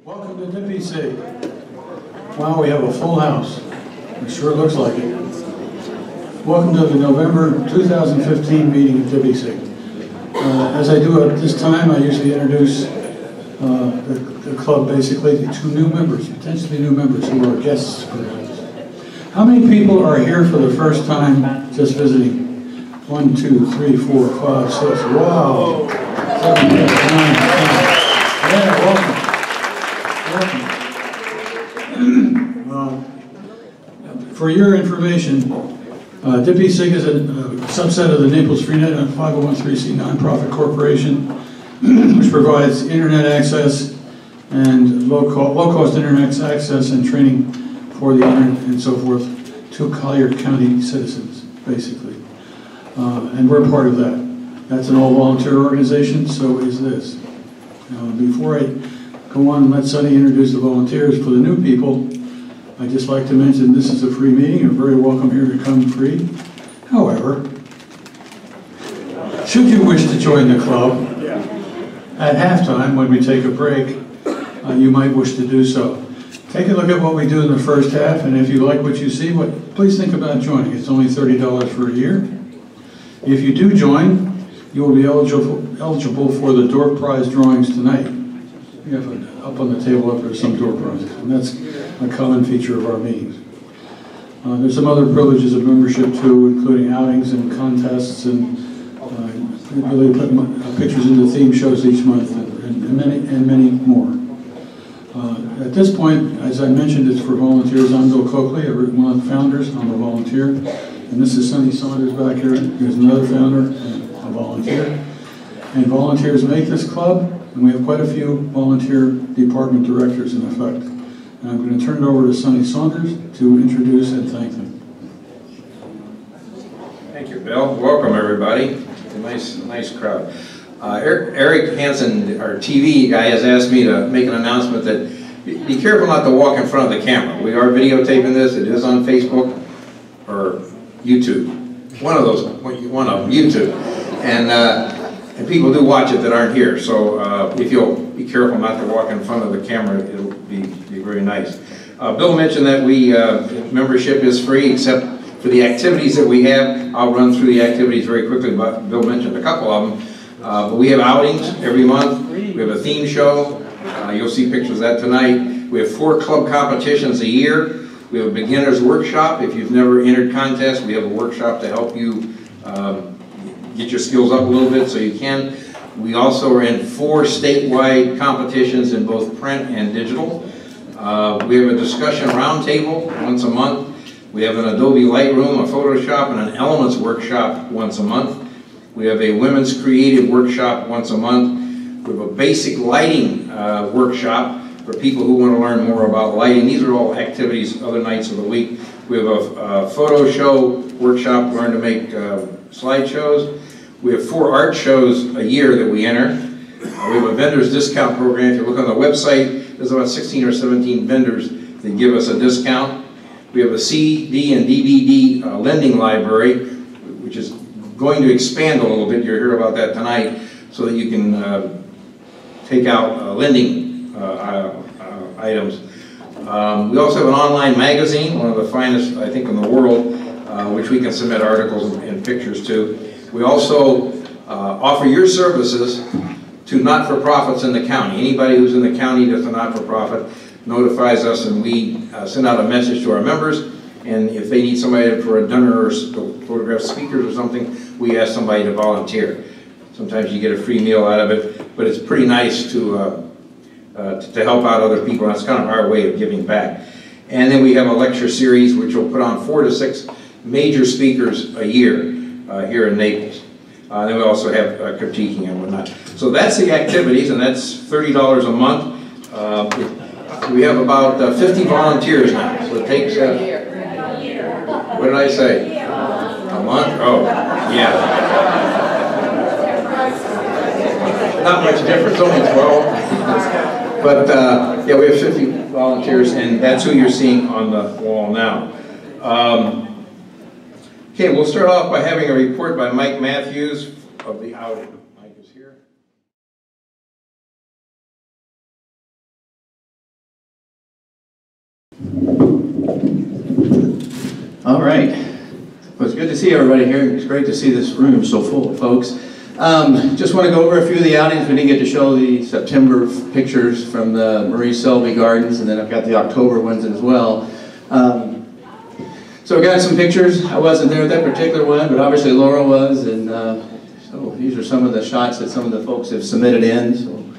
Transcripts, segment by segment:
Welcome to DPI-SIG. Wow, we have a full house. It sure looks like it. Welcome to the November 2015 meeting of DPI-SIG. As I do at this time, I usually introduce the club basically to two new members, potentially new members who are guests perhaps. How many people are here for the first time just visiting? 1, 2, 3, 4, 5, 6. Wow. 7, 8, 9, 10. Yeah, welcome. For your information, DPI-SIG is a subset of the Naples Freenet, a 501(c) nonprofit corporation, which provides internet access and low-cost internet access and training for the internet and so forth to Collier County citizens, basically. And we're part of that. That's an all-volunteer organization, so is this. Before I go on and let Sonny introduce the volunteers for the new people, I'd just like to mention this is a free meeting. You're very welcome here to come free. However, should you wish to join the club at halftime when we take a break, you might wish to do so. Take a look at what we do in the first half, and if you like what you see, please think about joining. It's only $30 for a year. If you do join, you will be eligible for the door prize drawings tonight. We have up on the table up there some door prizes, and that's a common feature of our meetings. There's some other privileges of membership too, including outings and contests, and we really put pictures into theme shows each month, and many more. At this point, as I mentioned, it's for volunteers. I'm Bill Coakley, one of the founders. I'm a volunteer, and this is Sonny Saunders back here. Here's another founder and a volunteer. And volunteers make this club, and we have quite a few volunteer department directors in effect. And I'm going to turn it over to Sonny Saunders to introduce and thank them. Thank you, Bill. Welcome, everybody. A nice crowd. Eric Hansen, our TV guy, has asked me to make an announcement that be careful not to walk in front of the camera. We are videotaping this. It is on Facebook or YouTube. One of them, YouTube. And people do watch it that aren't here. So if you'll be careful not to walk in front of the camera, it'll be very nice. Bill mentioned that membership is free except for the activities that we have. I'll run through the activities very quickly, but Bill mentioned a couple of them. But we have outings every month. We have a theme show. You'll see pictures of that tonight. We have 4 club competitions a year. We have a beginner's workshop. If you've never entered contests, we have a workshop to help you get your skills up a little bit so you can. We also are in 4 statewide competitions in both print and digital. We have a discussion roundtable once a month. We have an Adobe Lightroom, a Photoshop, and an Elements workshop once a month. We have a Women's Creative workshop once a month. We have a basic lighting workshop for people who want to learn more about lighting. These are all activities other nights of the week. We have a photo show workshop, learn to make slideshows. We have 4 art shows a year that we enter. We have a vendor's discount program. If you look on the website, there's about 16 or 17 vendors that give us a discount. We have a CD and DVD lending library, which is going to expand a little bit. You'll hear about that tonight, so that you can take out lending items. We also have an online magazine, one of the finest, I think, in the world, which we can submit articles and pictures to. We also offer your services to not-for-profits in the county. Anybody who's in the county that's a not-for-profit notifies us, and we send out a message to our members. And if they need somebody for a dinner or to photograph speakers or something, we ask somebody to volunteer. Sometimes you get a free meal out of it, but it's pretty nice to help out other people. That's kind of our way of giving back. And then we have a lecture series which will put on 4 to 6 major speakers a year here in Naples. Then we also have critiquing and whatnot. So that's the activities, and that's $30 a month. We have about 50 volunteers now. So it takes, what did I say? A month? Oh, yeah. Not much difference, only 12. But yeah, we have 50 volunteers, and that's who you're seeing on the wall now. Okay, we'll start off by having a report by Mike Matthews of the outing. All right. Well, it's good to see everybody here. It's great to see this room so full, folks. Just want to go over a few of the outings. We didn't get to show the September pictures from the Marie Selby Gardens, and then I've got the October ones as well. So I got some pictures. I wasn't there at that particular one, but obviously Laura was, and so these are some of the shots that some of the folks have submitted in. So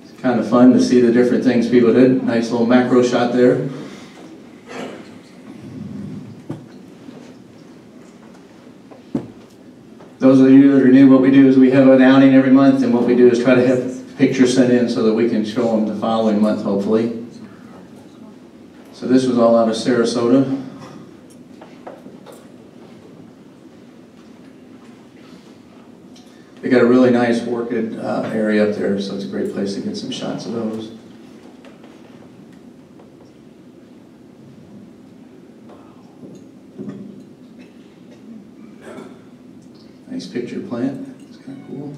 it's kind of fun to see the different things people did. Nice little macro shot there. Those of you that are new, what we do is we have an outing every month, and what we do is try to have pictures sent in so that we can show them the following month, hopefully. So this was all out of Sarasota. They got a really nice orchid area up there, so it's a great place to get some shots of those. Nice picture plant. It's kind of cool.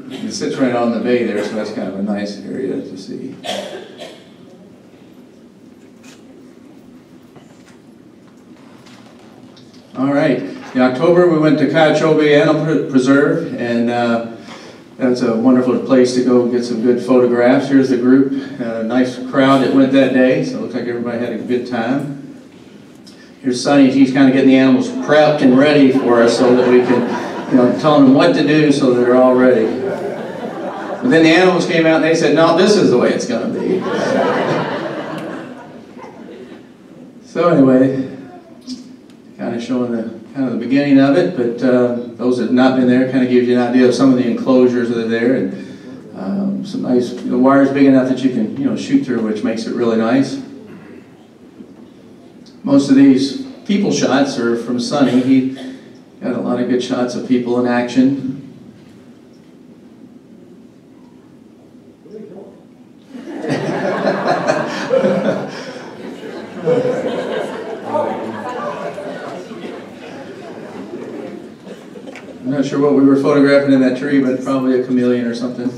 It sits right on the bay there, so that's kind of a nice area to see. All right. In October, we went to Cachobe Animal Preserve, and that's a wonderful place to go get some good photographs. Here's the group. Nice crowd that went that day, so it looks like everybody had a good time. Here's Sonny. He's kind of getting the animals prepped and ready for us so that we can, telling them what to do so they're all ready. But then the animals came out and they said, no, this is the way it's going to be. So anyway, kind of showing the beginning of it, but those that have not been there kind of gives you an idea of some of the enclosures that are there, and some nice, the wire's big enough that you can shoot through, which makes it really nice. Most of these people shots are from Sonny. He got a lot of good shots of people in action. I'm not sure what we were photographing in that tree, but probably a chameleon or something.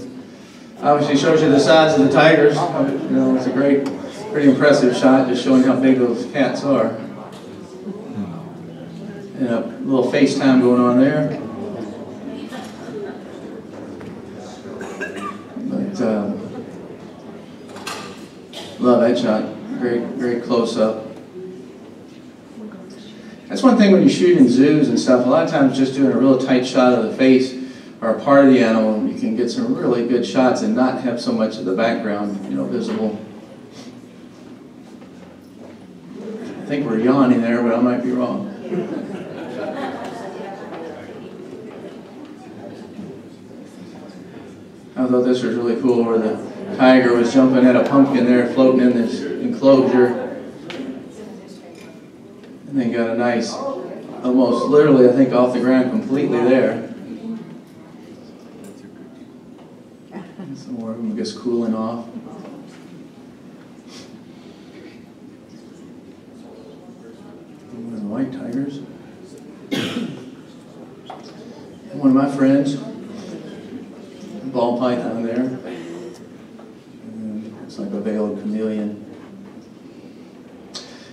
Obviously shows you the size of the tigers. It's a pretty impressive shot, just showing how big those cats are. And a little FaceTime going on there. But love that shot. Great close up. That's one thing when you shoot in zoos and stuff, a lot of times just doing a real tight shot of the face or a part of the animal, you can get some really good shots and not have so much of the background, visible. I think we're yawning there, but I might be wrong. I thought this was really cool where the tiger was jumping at a pumpkin there, floating in this enclosure. And then got a nice, almost literally, I think, off the ground completely there. Some more of them just cooling off. One of the white tigers. And one of my friends, ball python there. And looks like a veiled chameleon.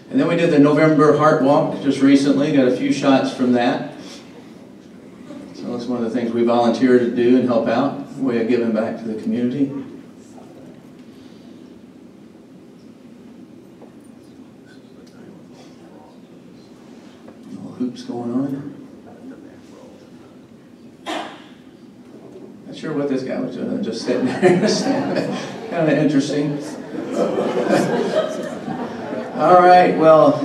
And then we did the November Heart Walk just recently, got a few shots from that. So that's one of the things we volunteer to do and help out, a way of giving back to the community. Little hoops going on. Not sure what this guy was doing, just sitting there. Kind of interesting. All right, well,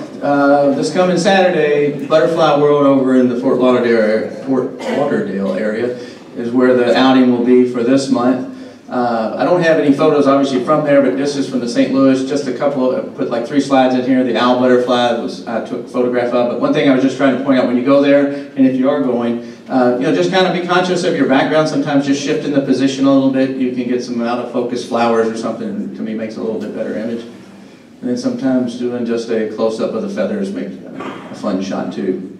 this coming Saturday, Butterfly World over in the Fort Lauderdale area is where the outing will be for this month. I don't have any photos, obviously, from there, but this is from the St. Louis. Just a couple, I put like 3 slides in here. The owl butterfly I took a photograph of. But one thing I was just trying to point out when you go there, and if you are going, just kind of be conscious of your background. Sometimes just shifting the position a little bit, you can get some out of focus flowers or something. To me, makes a little bit better image. And then sometimes doing just a close-up of the feathers makes a fun shot too.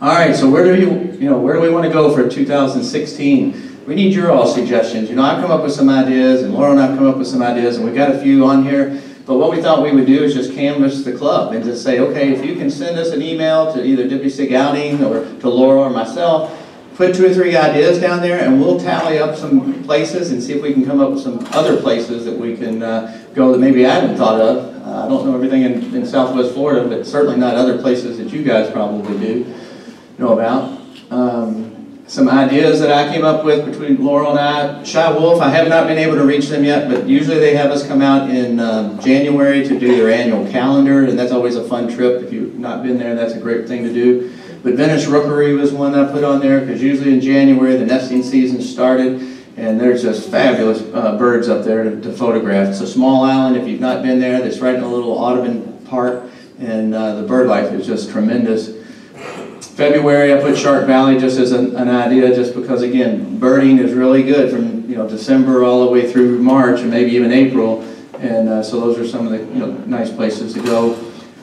All right, so where do we want to go for 2016? We need your all suggestions. I've come up with some ideas, and Laura and I've come up with some ideas, and we've got a few on here. But what we thought we would do is just canvass the club and just say, okay, if you can send us an email to either DPI-SIG Outing or to Laura or myself, put 2 or 3 ideas down there, and we'll tally up some places and see if we can come up with some other places that we can go that maybe I haven't thought of. I don't know everything in Southwest Florida, but certainly not other places that you guys probably do know about. Some ideas that I came up with between Laura and I. Shy Wolf, I have not been able to reach them yet, but usually they have us come out in January to do their annual calendar, and that's always a fun trip. If you've not been there, that's a great thing to do. But Venice Rookery was one I put on there, because usually in January the nesting season started, and there's just fabulous birds up there to photograph. It's a small island. If you've not been there, it's right in a little Audubon park, and the bird life is just tremendous. February, I put Shark Valley just as an idea, just because, again, birding is really good from December all the way through March, and maybe even April, and so those are some of the nice places to go.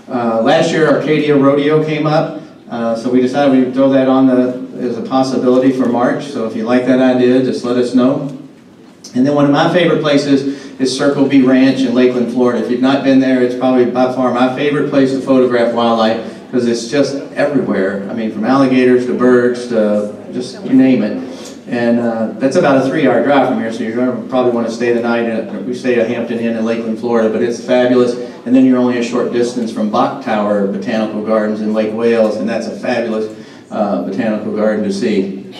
Last year, Arcadia Rodeo came up, so we decided we'd throw that on as a possibility for March. So if you like that idea, just let us know. And then one of my favorite places is Circle B Ranch in Lakeland, Florida. If you've not been there, it's probably by far my favorite place to photograph wildlife, because it's just everywhere. I mean, from alligators to birds to just you name it. And that's about a 3-hour drive from here, so you're going to probably want to stay the night. We stay at Hampton Inn in Lakeland, Florida, but it's fabulous. And then you're only a short distance from Bok Tower Botanical Gardens in Lake Wales, and that's a fabulous botanical garden to see.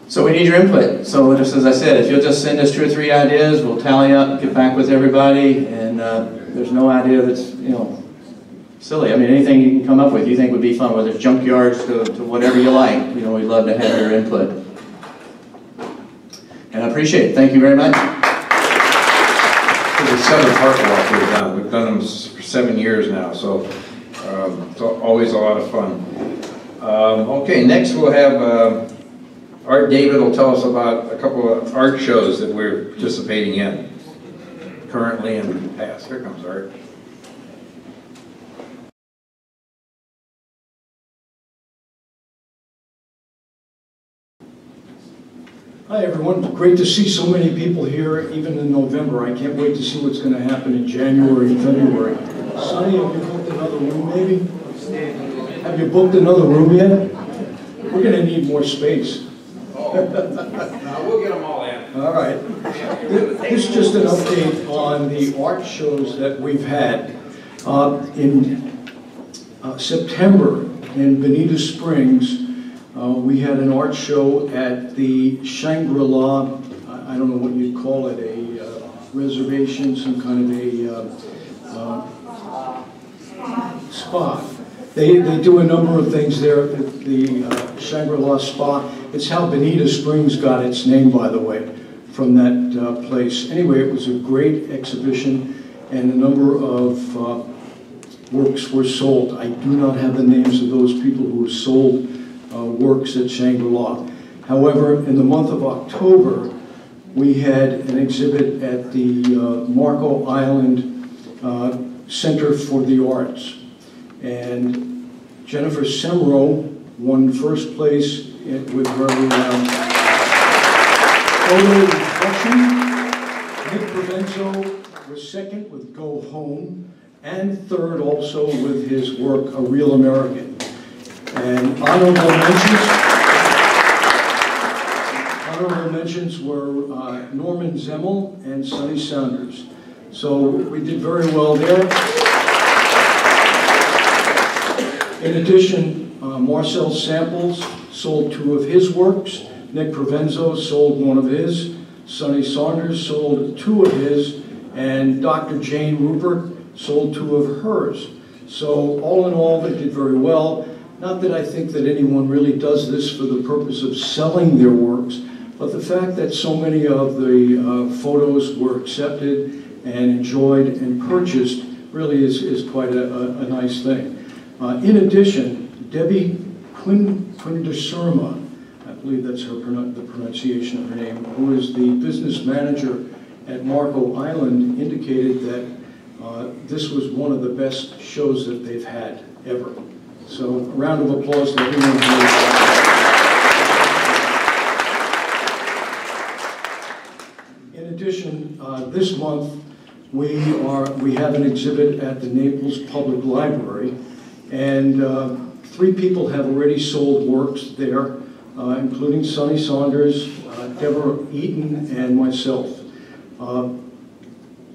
So we need your input. So just as I said, if you'll just send us 2 or 3 ideas, we'll tally up, get back with everybody, and there's no idea that's, silly. I mean, anything you can come up with you think would be fun, whether it's junkyards to whatever you like. We'd love to have your input. And I appreciate it. Thank you very much. This is the 7th Heart Walk we've done. We've done them for 7 years now, so it's always a lot of fun. Okay, next we'll have Art David will tell us about a couple of art shows that we're participating in currently and past. Here comes Art. Hi everyone, great to see so many people here even in November. I can't wait to see what's going to happen in January and February. Sonny, have you booked another room maybe? Have you booked another room yet? We're going to need more space. Oh, no, we'll get them all in. All right. This is just an update on the art shows that we've had. In September in Bonita Springs, we had an art show at the Shangri-La, I don't know what you'd call it, a reservation, some kind of a spa. They do a number of things there at the Shangri-La Spa. It's how Bonita Springs got its name, by the way, from that place. Anyway, it was a great exhibition, and a number of works were sold. I do not have the names of those people who sold works at Shangri-La. However, in the month of October, we had an exhibit at the Marco Island Center for the Arts. And Jennifer Semro won first place with her photo reflection. Nick Provenzo was second with Go Home, and third also with his work, A Real American. And honorable mentions were Norman Zemmel and Sonny Saunders. So we did very well there. In addition, Marcel Samples sold 2 of his works. Nick Provenzo sold 1 of his. Sonny Saunders sold 2 of his. And Dr. Jane Rupert sold 2 of hers. So all in all, they did very well. Not that I think that anyone really does this for the purpose of selling their works, but the fact that so many of the photos were accepted and enjoyed and purchased really is quite a nice thing. In addition, Debbie Quindersurma, I believe that's the pronunciation of her name, who is the business manager at Marco Island, indicated that this was one of the best shows that they've had ever. So a round of applause to everyone who In addition, this month we have an exhibit at the Naples Public Library, and 3 people have already sold works there, including Sonny Saunders, Deborah Eaton, and myself.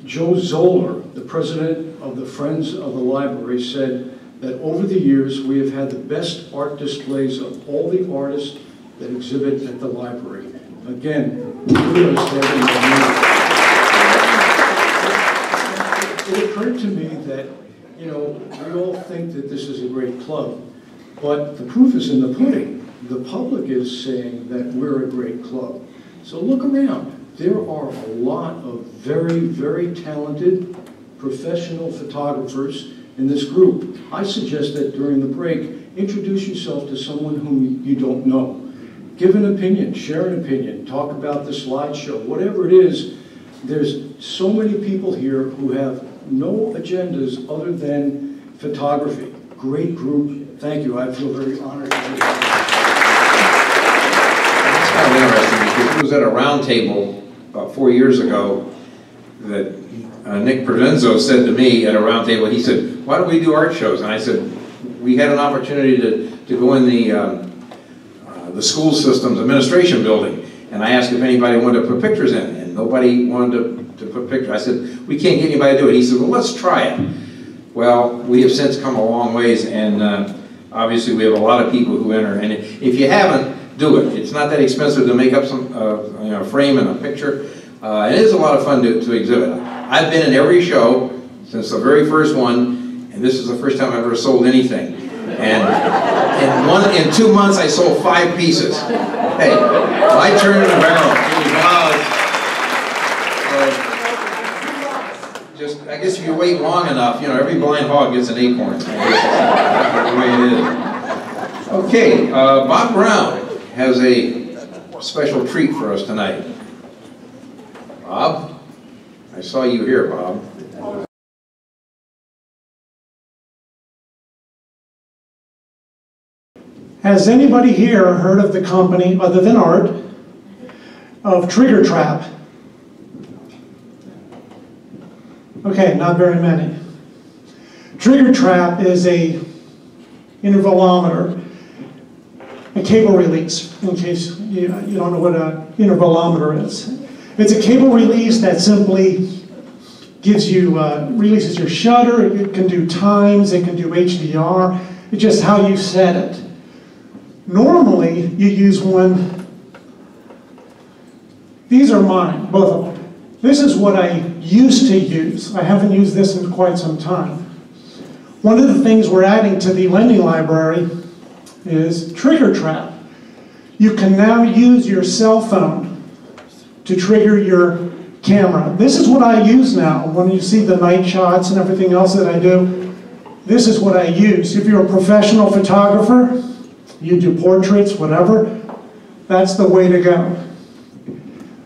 Joe Zoller, the president of the Friends of the Library, said that over the years we have had the best art displays of all the artists that exhibit at the library. Again, kudos to everyone. It occurred to me that, you know, we all think that this is a great club, but the proof is in the pudding. The public is saying that we're a great club. So look around. There are a lot of very, very talented professional photographers in this group. I suggest that during the break, introduce yourself to someone whom you don't know. Give an opinion, share an opinion, talk about the slideshow, whatever it is. There's so many people here who have no agendas other than photography. Great group. Thank you. I feel very honored to be here. It's kind of interesting because it was at a round table about 4 years ago that Nick Provenzo said to me at a round table, he said, why don't we do art shows? And I said, we had an opportunity to go in the school systems administration building, and I asked if anybody wanted to put pictures in, and nobody wanted to put pictures. I said, we can't get anybody to do it. He said, well, let's try it. Well, we have since come a long ways, and obviously we have a lot of people who enter, and if you haven't, do it. It's not that expensive to make up some frame and a picture. It is a lot of fun to exhibit. I've been in every show since the very first one, and this is the first time I've ever sold anything. And in 2 months, I sold 5 pieces. Hey, I turned in a barrel. I guess if you wait long enough, you know, every blind hog gets an acorn. That's the way it is. Okay, Bob Brown has a special treat for us tonight. Bob? I saw you here, Bob. Has anybody here heard of the company, other than art, of Trigger Trap? Okay, not very many. Trigger Trap is a intervalometer, a cable release, in case you don't know what an intervalometer is. It's a cable release that simply gives you, releases your shutter. It can do times, it can do HDR. It's just how you set it. Normally, you use one. These are mine, both of them. This is what I used to use. I haven't used this in quite some time. One of the things we're adding to the lending library is Trigger Trap. You can now use your cell phone to trigger your camera. This is what I use now. When you see the night shots and everything else that I do, this is what I use. If you're a professional photographer, you do portraits, whatever, that's the way to go.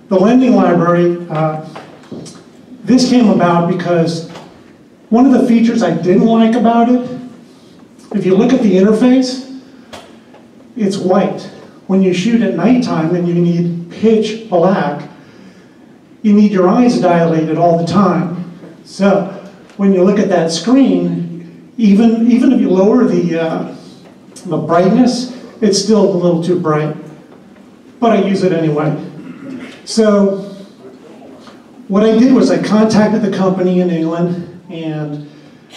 The lending library, this came about because one of the features I didn't like about it, if you look at the interface, it's white. When you shoot at nighttime and you need pitch black, you need your eyes dilated all the time. So when you look at that screen, even if you lower the brightness, it's still a little too bright. But I use it anyway. So what I did was I contacted the company in England, and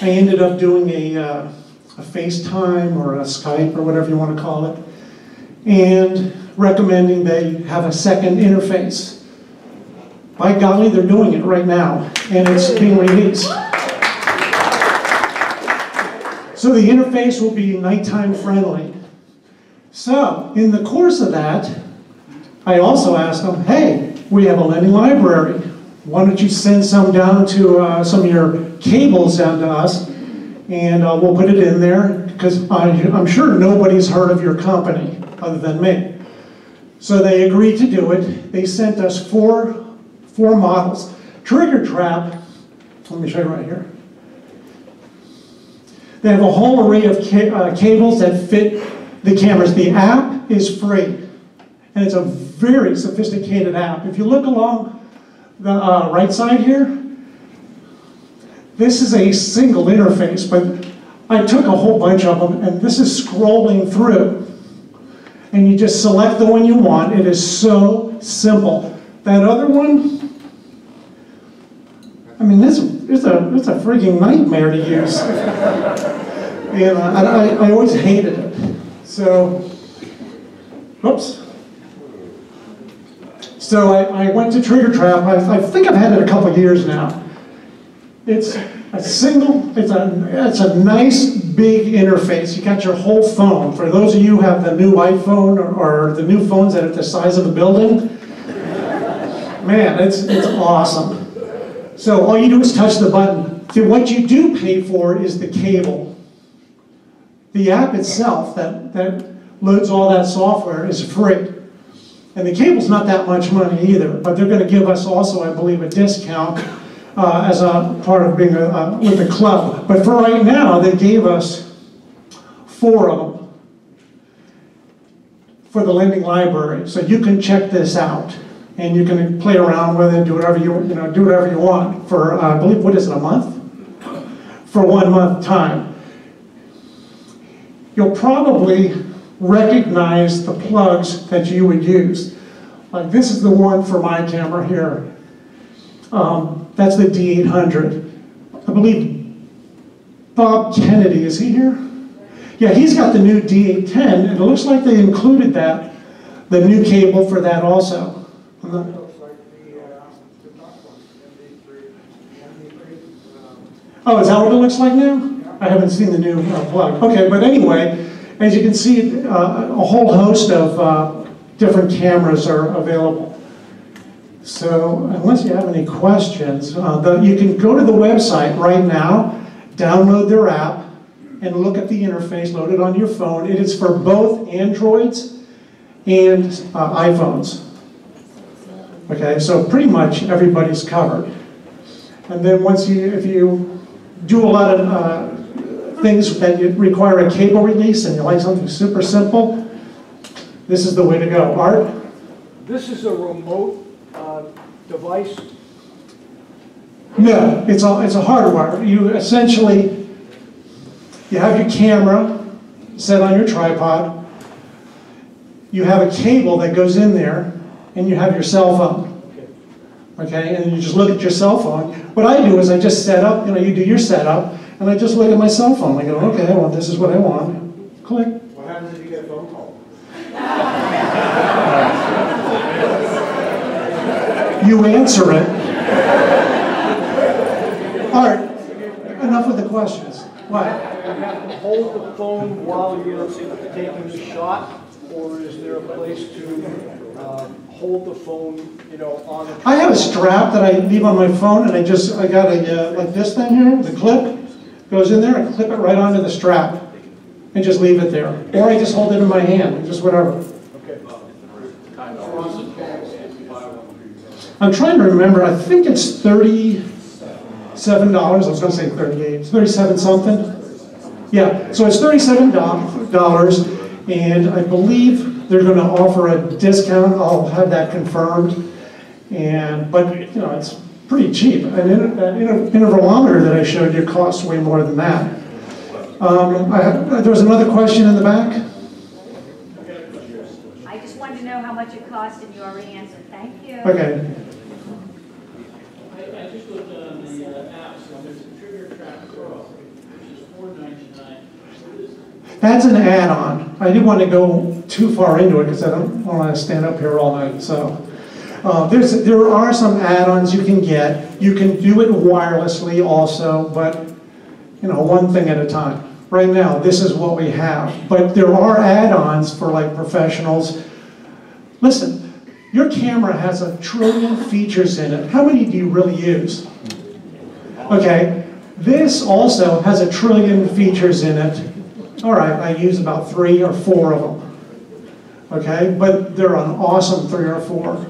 I ended up doing a FaceTime or a Skype or whatever you want to call it, and recommending they have a second interface. By golly, they're doing it right now, and it's being released. So the interface will be nighttime friendly. So in the course of that, I also asked them, hey, we have a lending library. Why don't you send some down to some of your cables down to us, and we'll put it in there, because I'm sure nobody's heard of your company other than me. So they agreed to do it. They sent us four models. Trigger Trap, let me show you right here. They have a whole array of cables that fit the cameras. The app is free, and it's a very sophisticated app. If you look along the right side here, this is a single interface, but I took a whole bunch of them, and this is scrolling through. And you just select the one you want. It is so simple. That other one, I mean, it's a freaking nightmare to use. And I always hated it. So, whoops. So I went to Trigger Trap. I think I've had it a couple of years now. It's a nice big interface. You got your whole phone. For those of you who have the new iPhone or the new phones that are the size of a building, man, it's awesome. So all you do is touch the button. See, what you do pay for is the cable. The app itself that loads all that software is free. And the cable's not that much money either, but they're going to give us also, I believe, a discount as a part of being with the club. But for right now, they gave us 4 of them for the lending library. So you can check this out, and you can play around with it, do whatever you want for I believe, what is it, a month? For 1 month time. You'll probably recognize the plugs that you would use. Like this is the one for my camera here. That's the D800. I believe Bob Kennedy, is he here? Yeah, he's got the new D810, and it looks like they included that, the new cable for that also. Oh, is that what it looks like now? I haven't seen the new plug. Okay, but anyway, as you can see, a whole host of different cameras are available. So, unless you have any questions, you can go to the website right now, download their app, and look at the interface, load it on your phone. It is for both Androids and iPhones. Okay, so pretty much everybody's covered. And then if you do a lot of things that require a cable release and you like something super simple, this is the way to go. Art? This is a remote device? No, it's a hardwire. You essentially, you have your camera set on your tripod, you have a cable that goes in there, and you have your cell phone. Okay, and you just look at your cell phone. What I do is I just set up, you do your setup, and I just look at my cell phone. I go, okay, well, this is what I want. Click. What happens if you get a phone call? You answer it. Art, enough of the questions. What? Do you have to hold the phone while you're taking the shot, or is there a place to hold the phone, on the... I have a strap that I leave on my phone, and I got a, like this thing here, the clip, goes in there, I clip it right onto the strap, and just leave it there. Or I just hold it in my hand, just whatever. Okay. I'm trying to remember, I think it's $37, I was going to say 38, it's 37 something. Yeah, so it's $37, and I believe they're going to offer a discount. I'll have that confirmed. But it's pretty cheap. That intervalometer that I showed you costs way more than that. There was another question in the back. I just wanted to know how much it cost, and you already answered. Thank you. Okay. I just looked on the app, so there's a Trigger Trap Pro, which is $4.99. That's an add-on. I didn't want to go too far into it because I don't want to stand up here all night. So there are some add-ons you can get. You can do it wirelessly also, but one thing at a time. Right now, this is what we have. But there are add-ons for like professionals. Listen, your camera has 1 trillion features in it. How many do you really use? Okay, this also has 1 trillion features in it. All right, I use about 3 or 4 of them. Okay, but they're an awesome 3 or 4.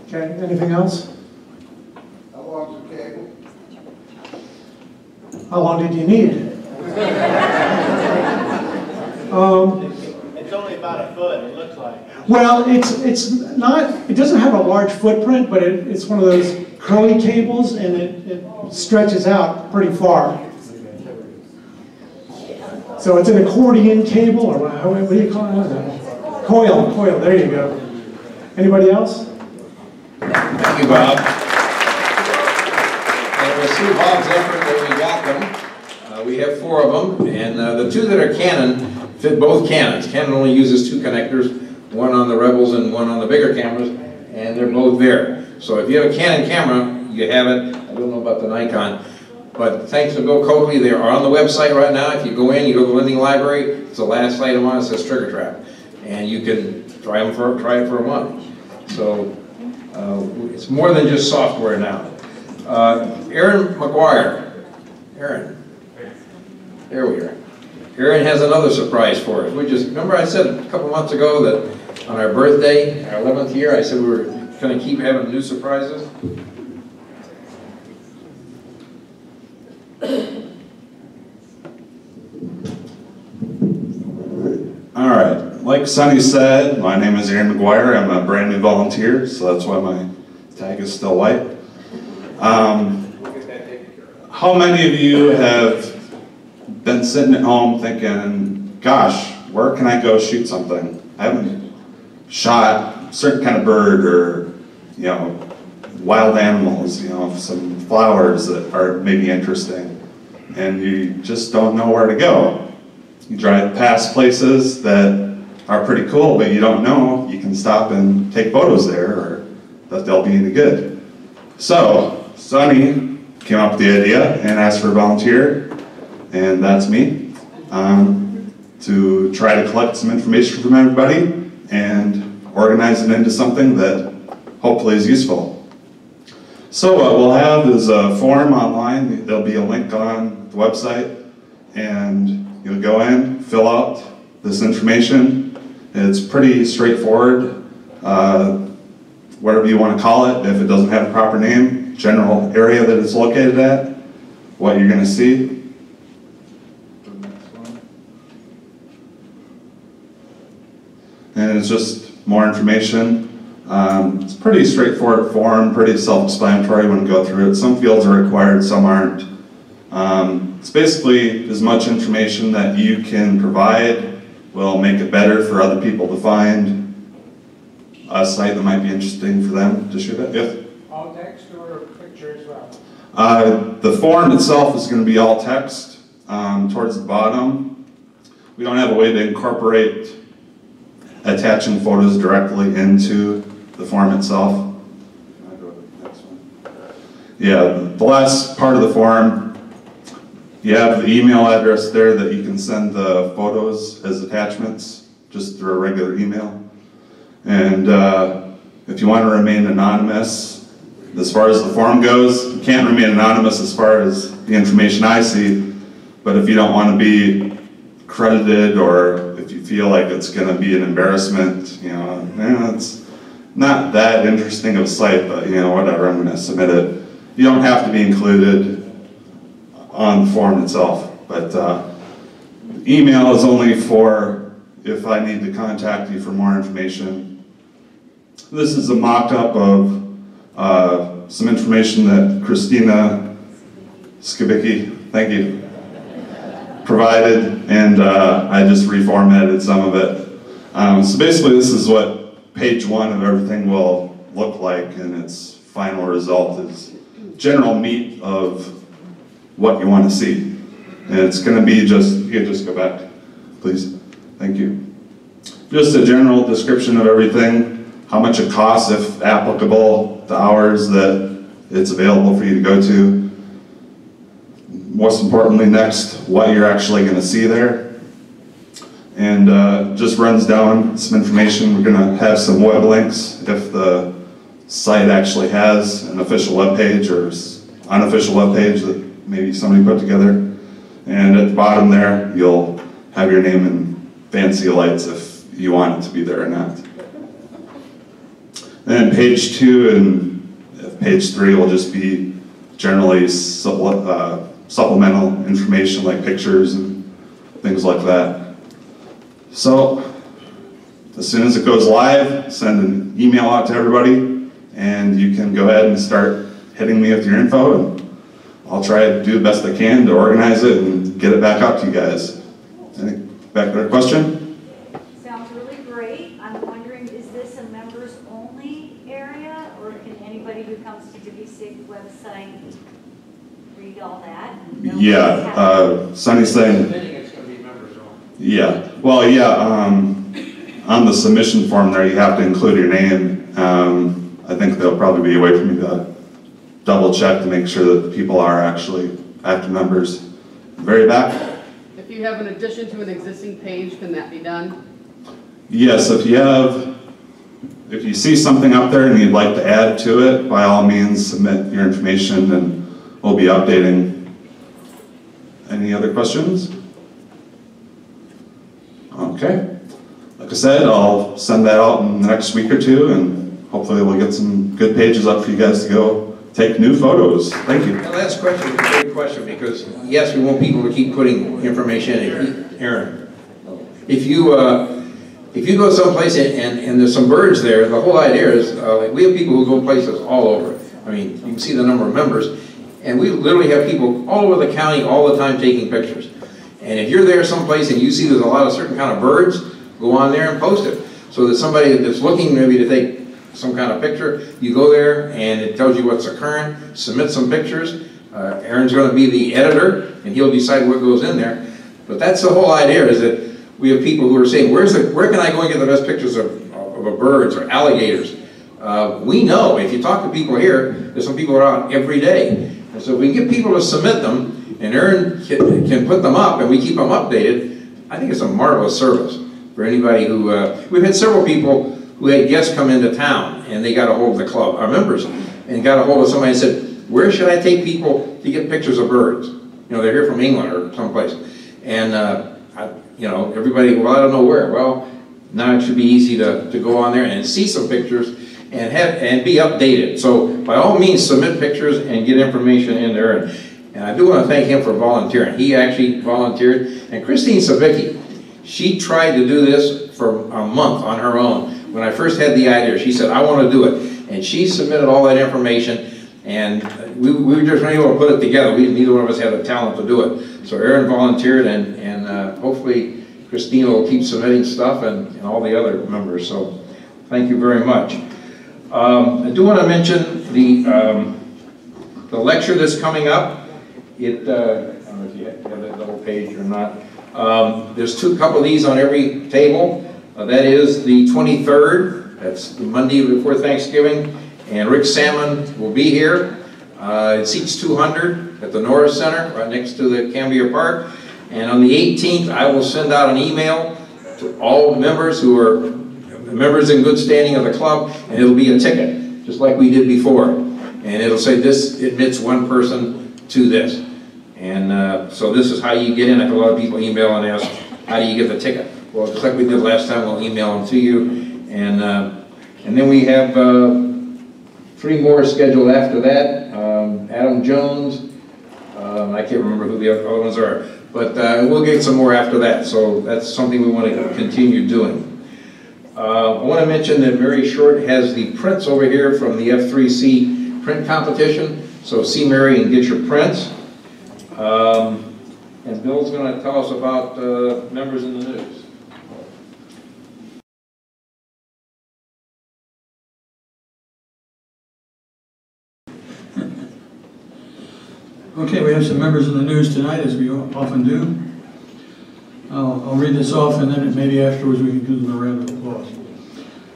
Okay, anything else? How long's the cable? How long did you need? It's only about a foot, it looks like. Well, it's not, it doesn't have a large footprint, but it's one of those curly cables, and it stretches out pretty far. So it's an accordion cable, or what do you call it? Coil, there you go. Anybody else? Thank you, Bob. And we'll see Bob's effort that we got them. We have 4 of them, and the 2 that are Canon fit both Canons. Canon only uses 2 connectors, one on the Rebels and one on the bigger cameras, and they're both there. So if you have a Canon camera, you have it. I don't know about the Nikon, but thanks to Bill Coakley, they are on the website right now. If you go in, you go to the lending library, it's the last item on it, says Trigger Trap, and you can try it for a month. So it's more than just software now. Aaron McGuire. Aaron. There we are. Aaron has another surprise for us. Remember I said a couple months ago that on our birthday, our 11th year, I said we were going to keep having new surprises? All right, like Sonny said, my name is Aaron McGuire. I'm a brand new volunteer, so that's why my tag is still white. How many of you have been sitting at home thinking, gosh, where can I go shoot something? I haven't shot a certain kind of bird or, wild animals, some flowers that are maybe interesting, and you just don't know where to go. You drive past places that are pretty cool, but you don't know you can stop and take photos there or that they'll be any good. So, Sonny came up with the idea and asked for a volunteer, and that's me, to try to collect some information from everybody and organize it into something that hopefully is useful. So what we'll have is a form online. There'll be a link on the website, and you'll go in, fill out this information. It's pretty straightforward, whatever you want to call it. If it doesn't have a proper name, general area that it's located at, what you're going to see. And it's just more information. It's a pretty straightforward form, pretty self-explanatory when you go through it. Some fields are required, some aren't. It's basically as much information that you can provide will make it better for other people to find a site that might be interesting for them to shoot at. Yes? All text or picture as well? The form itself is going to be all text towards the bottom. We don't have a way to incorporate attaching photos directly into the form itself. I'll go to the next one. Yeah, the last part of the form, you have the email address there that you can send the photos as attachments, just through a regular email. And if you want to remain anonymous, as far as the form goes, you can't remain anonymous as far as the information I see, but if you don't want to be credited, or if you feel like it's going to be an embarrassment, it's not that interesting of a site, but whatever, I'm going to submit it. You don't have to be included on the form itself, but email is only for if I need to contact you for more information. This is a mock-up of some information that Christina Skibicki, thank you, provided, and I just reformatted some of it. So basically this is what page 1 of everything will look like, and its final result is general meat of what you want to see. And it's going to be you can just go back, please. Thank you. Just a general description of everything, how much it costs if applicable, the hours that it's available for you to go to. Most importantly, next, what you're actually going to see there. And just runs down some information. We're going to have some web links if the site actually has an official web page or unofficial web page that maybe somebody put together. And at the bottom there, you'll have your name in fancy lights if you want it to be there or not. Then page 2 and page 3 will just be generally supplemental information like pictures and things like that. So as soon as it goes live, send an email out to everybody, and you can go ahead and start hitting me with your info, and I'll try to do the best I can to organize it and get it back out to you guys. Any back to question? Sounds really great. I'm wondering, is this a members-only area, or can anybody who comes to DPI-SIG website read all that? Yeah, Sunny's saying. I think it's going to be members only. Yeah, well, yeah, on the submission form there, you have to include your name. I think there'll probably be a way for me to double check to make sure that the people are actually active members. Very back. If you have an addition to an existing page, can that be done? Yes, if you see something up there and you'd like to add to it, by all means submit your information and we'll be updating. Any other questions? Okay. Like I said, I'll send that out in the next week or two, and hopefully we'll get some good pages up for you guys to go take new photos. Thank you. The last question is a great question, because yes, we want people to keep putting information in. Aaron, if you go someplace and there's some birds there, the whole idea is like we have people who go places all over. I mean, you can see the number of members, and we literally have people all over the county all the time taking pictures. And if you're there someplace and you see there's a lot of certain kind of birds, go on there and post it, so that somebody that's looking maybe to take some kind of picture, you go there and it tells you what's occurring, submit some pictures. Aaron's going to be the editor and he'll decide what goes in there. But that's the whole idea, is that we have people who are saying, where can I go and get the best pictures of birds or alligators? We know, if you talk to people here, there's some people who are out every day. And so if we get people to submit them and Aaron can put them up and we keep them updated, I think it's a marvelous service for anybody who, we've had several people who had guests come into town and they got a hold of the club, our members, and got a hold of somebody and said, where should I take people to get pictures of birds? You know, they're here from England or someplace. And, you know, everybody, well, I don't know where. Well, now it should be easy to go on there and see some pictures and be updated. So by all means, submit pictures and get information in there. And I do want to thank him for volunteering. He actually volunteered. And Christine Savicki, she tried to do this for a month on her own. When I first had the idea, she said, I want to do it. And she submitted all that information, and we were just able to put it together. Neither one of us had the talent to do it. So Aaron volunteered, and hopefully Christina will keep submitting stuff, and all the other members. So thank you very much. I do want to mention the lecture that's coming up. I don't know if you have that little page or not. There's a couple of these on every table. That is the 23rd, that's the Monday before Thanksgiving, and Rick Salmon will be here. It seats 200 at the Norris Center, right next to the Cambia Park. And on the 18th, I will send out an email to all members who are members in good standing of the club, and it'll be a ticket, just like we did before. And it'll say this admits one person to this. And so this is how you get in. I have a lot of people email and ask, how do you get the ticket? Well, just like we did last time, we'll email them to you. And then we have 3 more scheduled after that. Adam Jones, I can't remember who the other ones are, but we'll get some more after that. So that's something we want to continue doing. I want to mention that Mary Short has the prints over here from the F3C print competition. So see Mary and get your prints. And Bill's going to tell us about members in the news. Okay, we have some members in the news tonight, as we often do. I'll read this off, and then maybe afterwards we can give them a round of applause.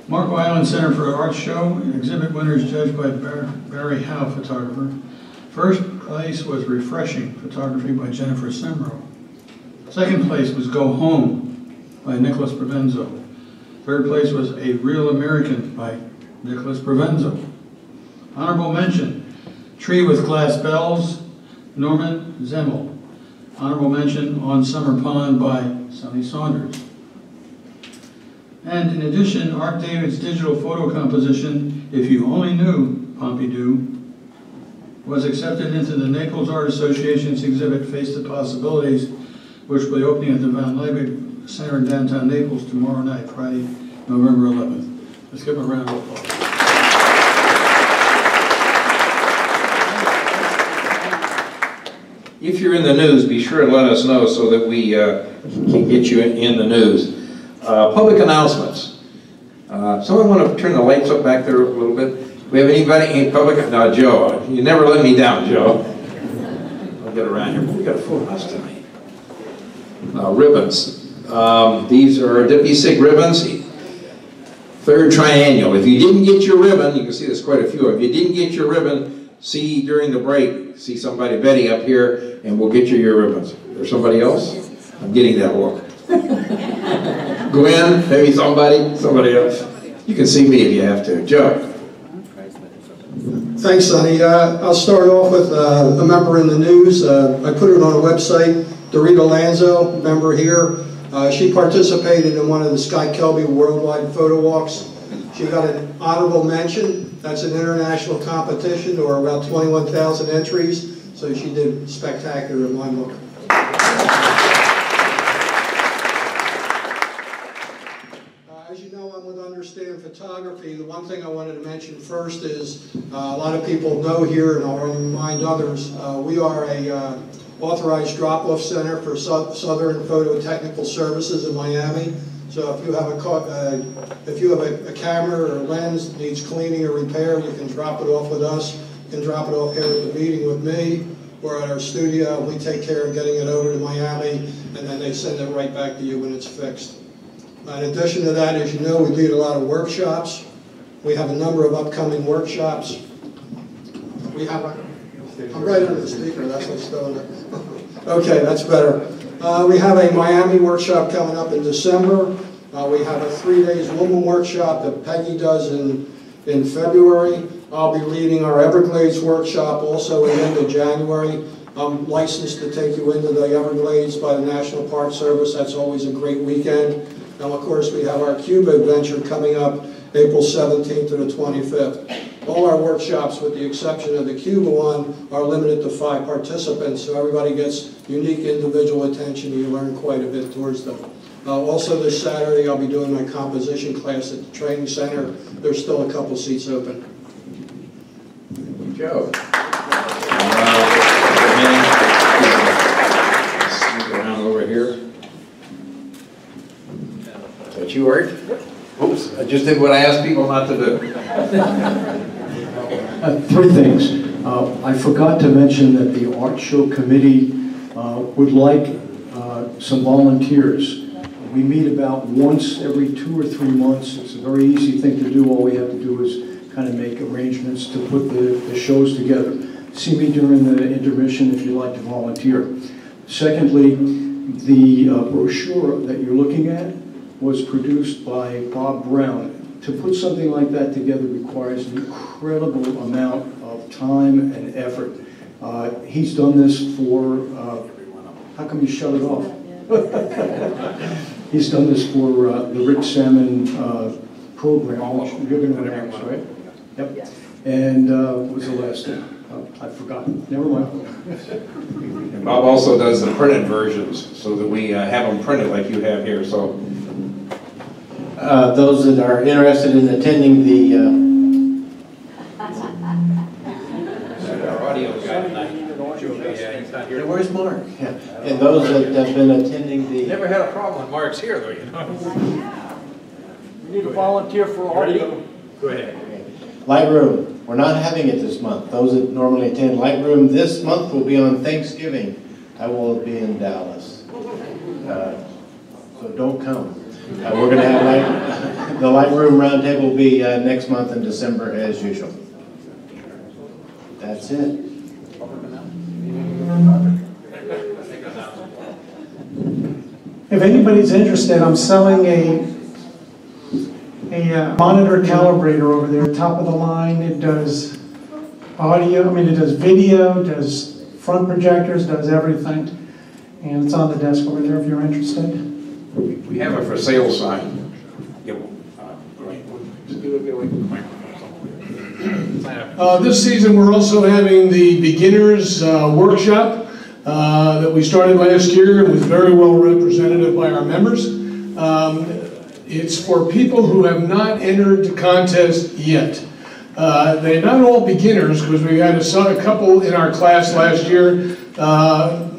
Marco Island Center for Arts Show, exhibit winners judged by Barry Howe, photographer. First place was Refreshing Photography by Jennifer Semro. Second place was Go Home by Nicholas Provenzo. Third place was A Real American by Nicholas Provenzo. Honorable mention, Tree with Glass Bells, Norman Zemmel. Honorable mention, On Summer Pond by Sonny Saunders. And in addition, Art David's digital photo composition, If You Only Knew Pompidou, was accepted into the Naples Art Association's exhibit Face the Possibilities, which will be opening at the Van Leeuwen Center in downtown Naples tomorrow night, Friday, November 11th. Let's give them a round of applause. If you're in the news, be sure to let us know so that we can get you in the news. Public announcements. Someone want to turn the lights up back there a little bit? We have anybody in public? No, Joe. You never let me down, Joe. I'll get around here. We got a full house tonight. Ribbons. These are DPI-SIG ribbons. Third triennial. If you didn't get your ribbon, you can see there's quite a few. If you didn't get your ribbon, see during the break, see somebody, Betty, up here, and we'll get you your ribbons. There's somebody else? I'm getting that look. Gwen, maybe somebody else. You can see me if you have to. Joe. Thanks, Sonny. I'll start off with a member in the news. I put it on a website. Dorita Lanzo, member here. She participated in one of the Sky Kelby Worldwide Photo Walks. She got an honorable mention. That's an international competition, or about 21,000 entries. So she did spectacular in my book. As you know, I'm with Understand Photography. The one thing I wanted to mention first is a lot of people know here, and I'll remind others, we are a authorized drop-off center for Southern Photo Technical Services in Miami. So if you have a camera or a lens that needs cleaning or repair, you can drop it off with us. You can drop it off here at the meeting with me or at our studio. We take care of getting it over to Miami, and then they send it right back to you when it's fixed. In addition to that, as you know, we lead a lot of workshops. We have a number of upcoming workshops. We have I'm right under the speaker, that's what's doing it. Okay, that's better. We have a Miami workshop coming up in December. We have a 3 days woman workshop that Peggy does in February. I'll be leading our Everglades workshop also in the end of January. I'm licensed to take you into the Everglades by the National Park Service. That's always a great weekend. And of course, we have our Cuba adventure coming up April 17th to the 25th. All our workshops, with the exception of the Cuba one, are limited to 5 participants, so everybody gets unique individual attention. You learn quite a bit towards them. Also this Saturday, I'll be doing my composition class at the training center. There's still a couple seats open. Joe. Sneak around over here. Is that you, Art? Oops, I just did what I asked people not to do. 3 things. I forgot to mention that the art show committee would like some volunteers. We meet about once every 2 or 3 months. It's a very easy thing to do. All we have to do is kind of make arrangements to put the shows together. See me during the intermission if you'd like to volunteer. Secondly, the brochure that you're looking at was produced by Bob Brown. To put something like that together requires an incredible amount of time and effort. He's done this for, how come you shut it off? He's done this for the Rick Salmon program. You're going to announce, right? Yep. And what was the last thing? I forgot. Never mind. And Bob also does the printed versions so that we have them printed like you have here. So. Those that are interested in attending the our audio guy tonight. Where's Mark? Yeah. And those that have been attending the... Never had a problem when Mark's here, though, you know. We need a volunteer for audio. Go ahead. Lightroom. We're not having it this month. Those that normally attend Lightroom this month will be on Thanksgiving. I will be in Dallas. So don't come. We're going to have the Lightroom Roundtable will be next month in December as usual. That's it. If anybody's interested, I'm selling a monitor calibrator over there, top of the line. It does audio, it does video, does front projectors, does everything. And it's on the desk over there if you're interested. We have a for sale sign. Sign This season, we're also having the beginners workshop that we started last year and was very well represented by our members. It's for people who have not entered the contest yet. They're not all beginners, because we had a couple in our class last year,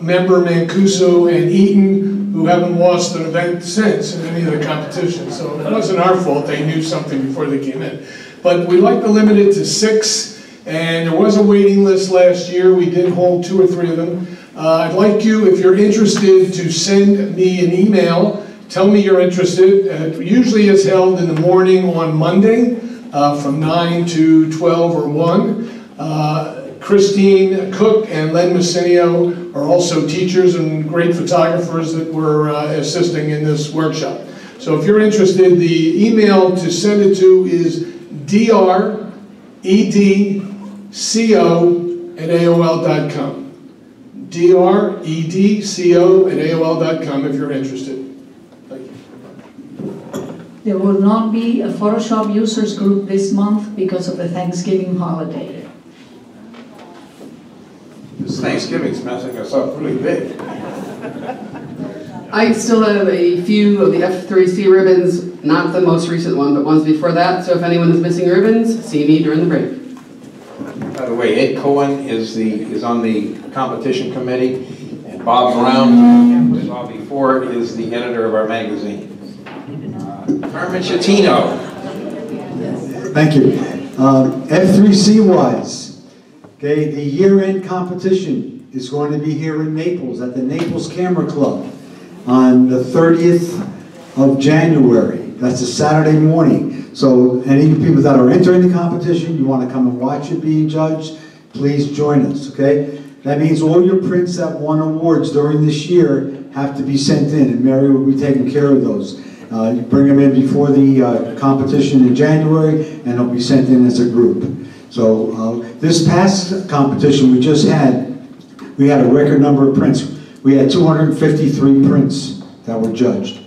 member Mancuso and Eaton, who haven't lost an event since in any of the competitions. So it wasn't our fault, they knew something before they came in. But we like to limit it to 6, and there was a waiting list last year. We did hold 2 or 3 of them. I'd like you, if you're interested, to send me an email. Tell me you're interested. Usually it's held in the morning on Monday from 9 to 12 or 1. Christine Cook and Len Massinio are also teachers and great photographers that were assisting in this workshop. So if you're interested, the email to send it to is dredco@aol.com. dredco@aol.com if you're interested. Thank you. There will not be a Photoshop users group this month because of the Thanksgiving holiday. This Thanksgiving's messing us up really big. I still have a few of the F3C ribbons, not the most recent one, but ones before that. So if anyone is missing ribbons, see me during the break. By the way, Ed Cohen is on the competition committee, and Bob Brown, who we saw before, is the editor of our magazine. Carmen Chatino. Thank you. F3C wise, okay, the year-end competition is going to be here in Naples at the Naples Camera Club on the 30th of January. That's a Saturday morning. So any people that are entering the competition, you want to come and watch it being judged, please join us, okay? That means all your prints that won awards during this year have to be sent in, and Mary will be taking care of those. You bring them in before the competition in January, and they'll be sent in as a group. So this past competition we just had, we had a record number of prints. We had 253 prints that were judged.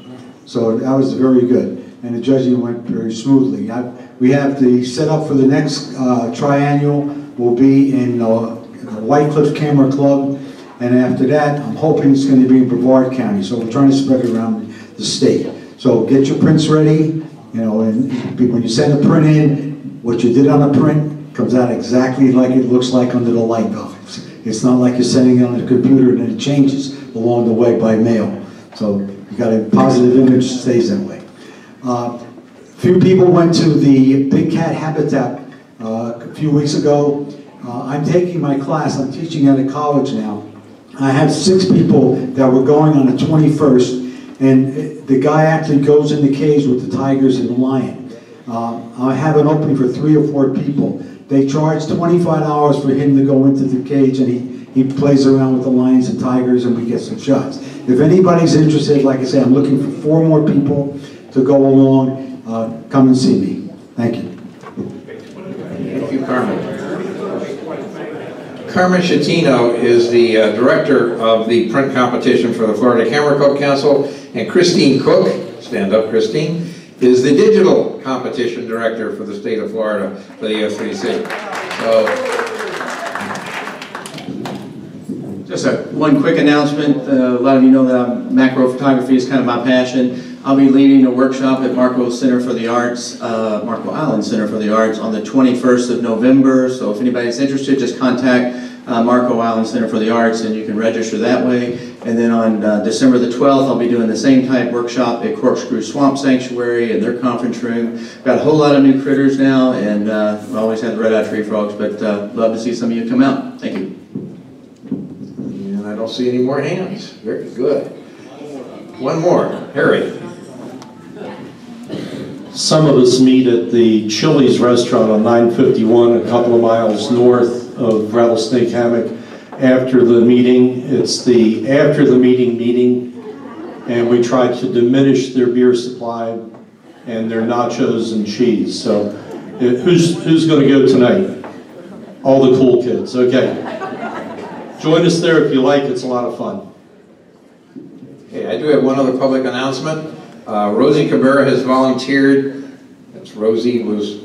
So that was very good. And the judging went very smoothly. We have the setup for the next triennial will be in the White Cliff Camera Club. And after that, I'm hoping it's going to be in Brevard County. So we're trying to spread it around the state. So get your prints ready, you know, and when you send a print in, what you did on a print comes out exactly like it looks like under the light bulbs. It's not like you're sending it on the computer and then it changes along the way by mail. So you got a positive image, stays that way. Few people went to the Big Cat Habitat a few weeks ago. I'm taking my class, I'm teaching at a college now. I have 6 people that were going on the 21st, and the guy actually goes in the cage with the tigers and the lion. I have an opening for 3 or 4 people. They charge $25 for him to go into the cage, and he plays around with the lions and tigers, and we get some shots. If anybody's interested, like I say, I'm looking for 4 more people to go along. Come and see me. Thank you. Thank you, Carmen. Carmen Chatino is the director of the print competition for the Florida Camera Club Council, and Christine Cook, stand up Christine, is the digital competition director for the state of Florida for the F3C. So, just one quick announcement. A lot of you know that macro photography is kind of my passion. I'll be leading a workshop at Marco Center for the Arts, Marco Island Center for the Arts on the 21st of November. So if anybody's interested, just contact Marco Island Center for the Arts and you can register that way. And then on December the 12th, I'll be doing the same type workshop at Corkscrew Swamp Sanctuary in their conference room. Got a whole lot of new critters now, and we always had the red-eyed tree frogs, but love to see some of you come out. Thank you. And I don't see any more hands. Very good. One more. Harry. Some of us meet at the Chili's restaurant on 951, a couple of miles north of Rattlesnake Hammock. After the meeting, it's the after the meeting, and we try to diminish their beer supply and their nachos and cheese. So, who's going to go tonight? All the cool kids. Okay. Join us there if you like. It's a lot of fun. Okay, I do have one other public announcement. Rosie Cabrera has volunteered. That's Rosie was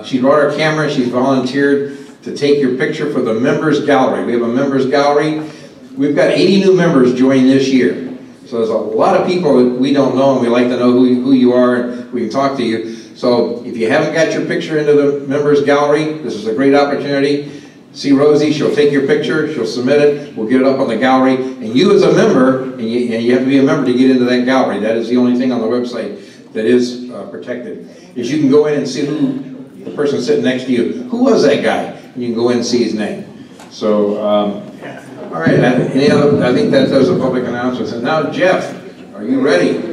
She brought her camera, she's volunteered to take your picture for the members gallery. We have a members gallery. We've got 80 new members joining this year. So there's a lot of people that we don't know, and we like to know who you are, and we can talk to you. So if you haven't got your picture into the members gallery, this is a great opportunity. See Rosie, she'll take your picture, she'll submit it, we'll get it up on the gallery, and you as a member, and you have to be a member to get into that gallery. That is the only thing on the website that is protected, is you can go in and see who the person sitting next to you, who was that guy? And you can go in and see his name. So, all right, any other, I think that does the public announcements. And now, Jeff, are you ready?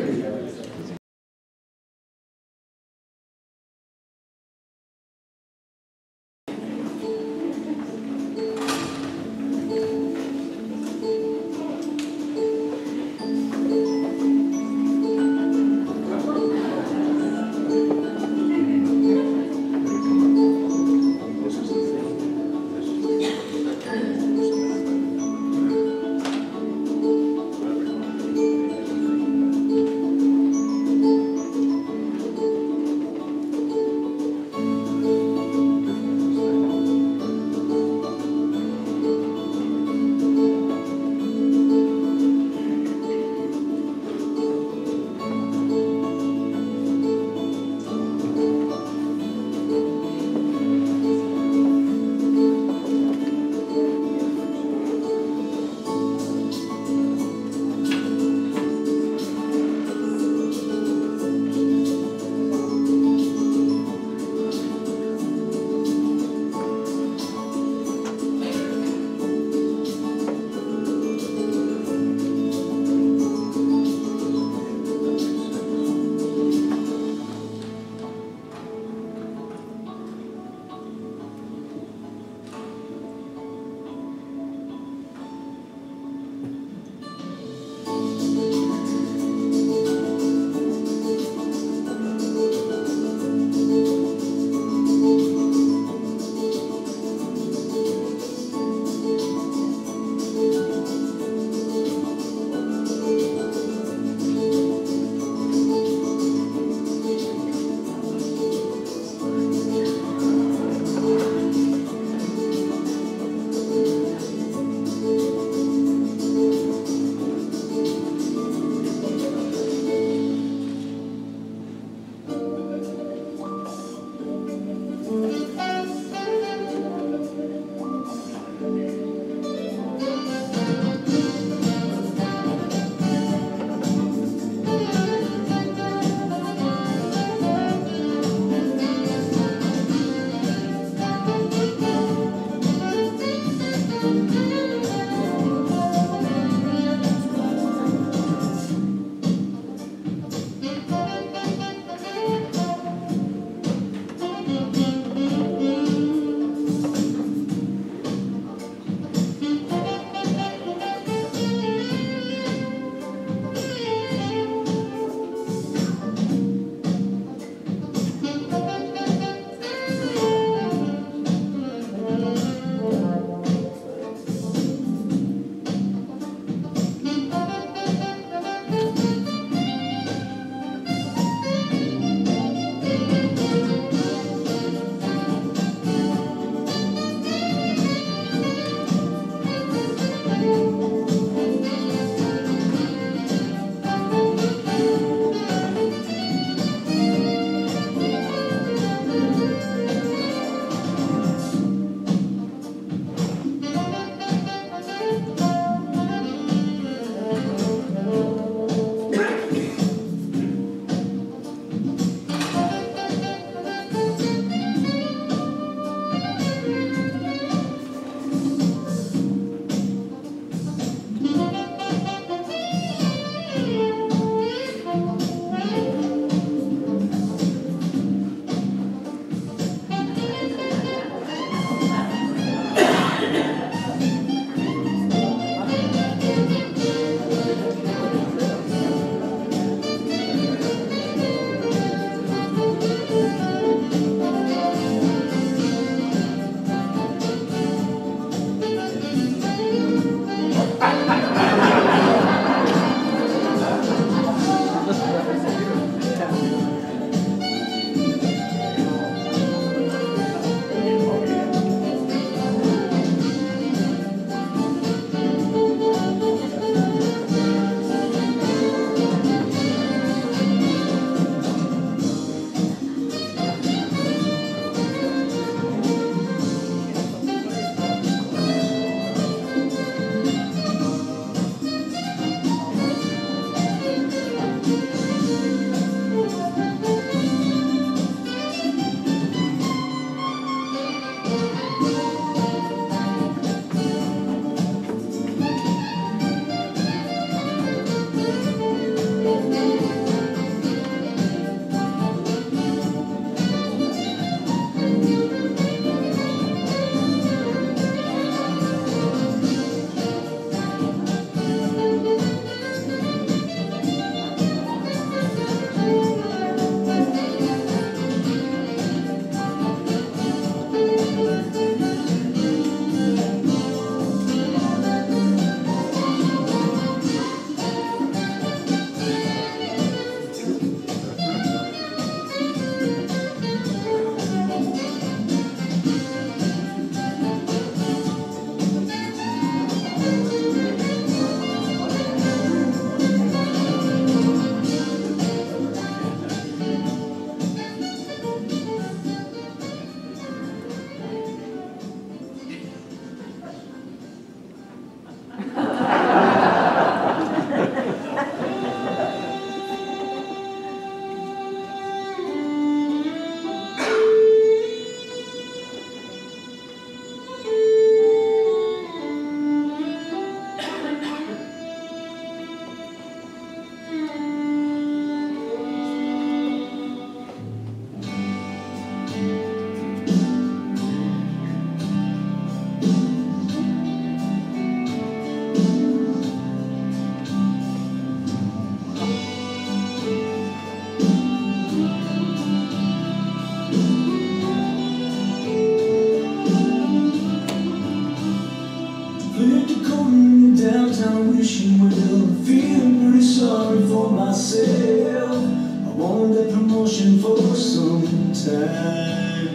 searching for some time.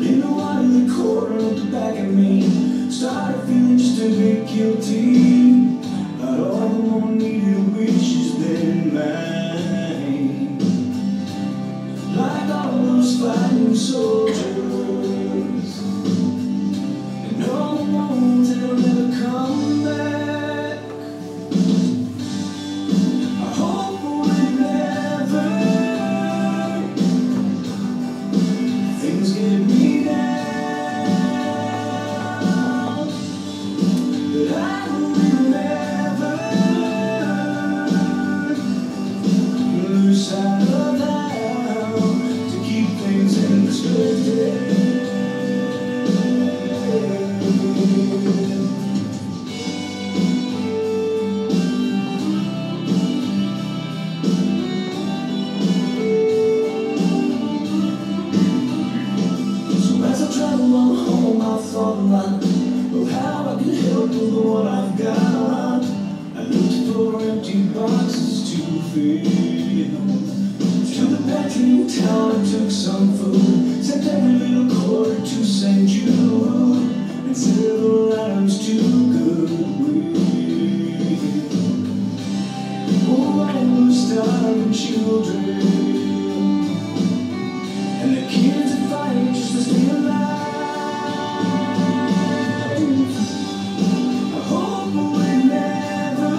In the water in the corner looked back at me, started feeling just a bit guilty about all the more needed wishes than mine. Like all those fighting soldiers, and all the ones that'll never come back. I hope we'll never, things get me down, but I will never lose sight of how to keep things in perspective. So as I travel on home, I thought a lot of how I could help with what I've got. I looked for empty boxes to fill. To the pantry in town, I took some food, sent every little quarter to St. Jude, and several items to Goodwill. Oh, I was starving children, and the kids are fighting just to stay alive. I hope we never,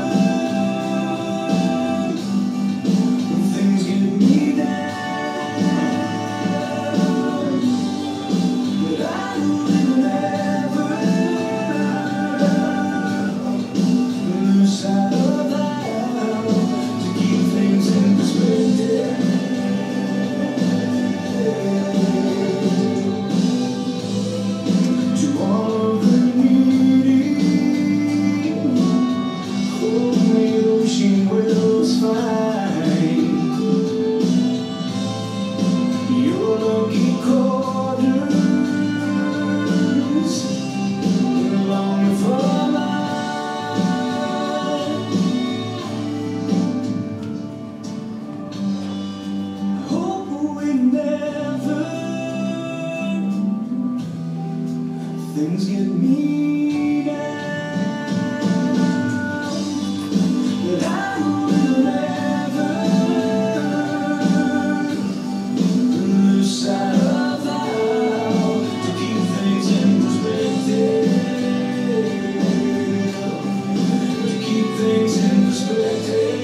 when things get me down, that I will never lose sight of how to keep things in perspective. To all of the needy, only ocean wills find your lucky quarters long before mine. I hope we never, things get me down, that I will never lose sight of how to keep things in perspective, to keep things in perspective.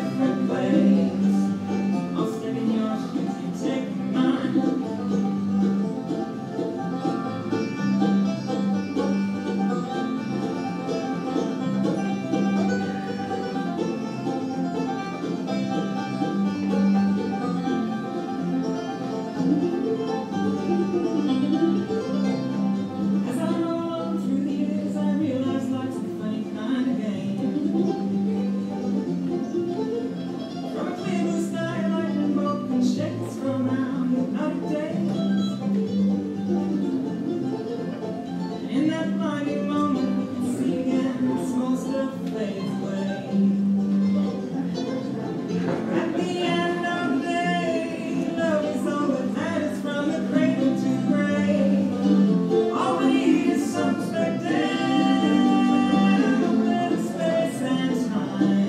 different place. I'll step in your shoes, you take mine. As I roll on through the years, I realize life's a funny kind of game. From a clear blue sky, lightning bolt can shake us from our hypnotic days. And in that blinding moment, we can see again the small stuff fades away. At the end of the day, love is all that matters from the cradle to grave. All we need is some perspective, little space and time.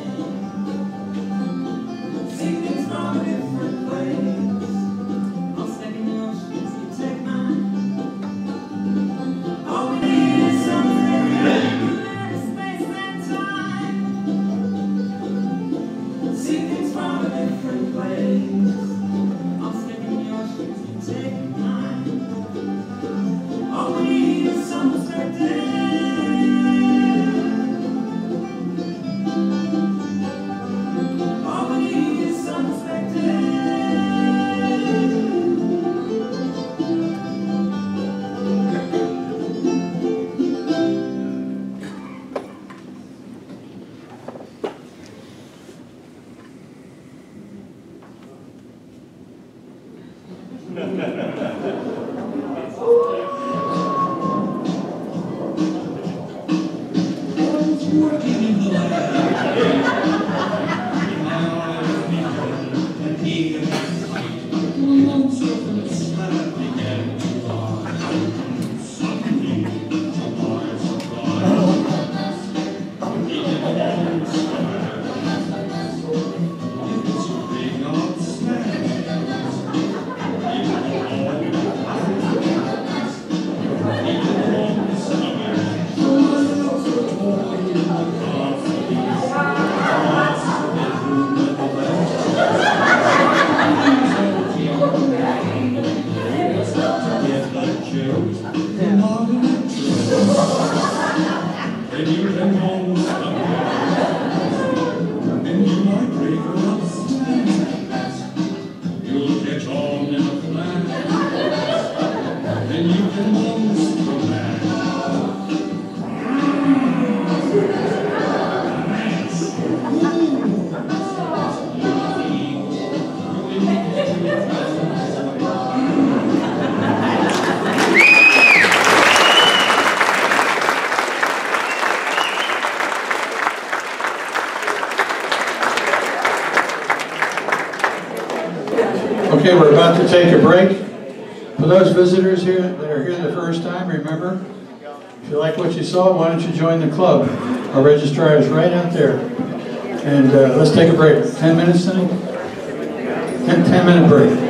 See things from a different place. I'll step in your shoes, you take mine. All we need is some perspective, little space and time. See things from a different place. I'll step in your shoes, you take mine. All we need is some perspective. All we need is some perspective. Okay, we're about to take a break. For those visitors here that are here the first time, remember, if you like what you saw, why don't you join the club? Our registrar is right out there. And let's take a break. 10 minutes, then? 10-minute break.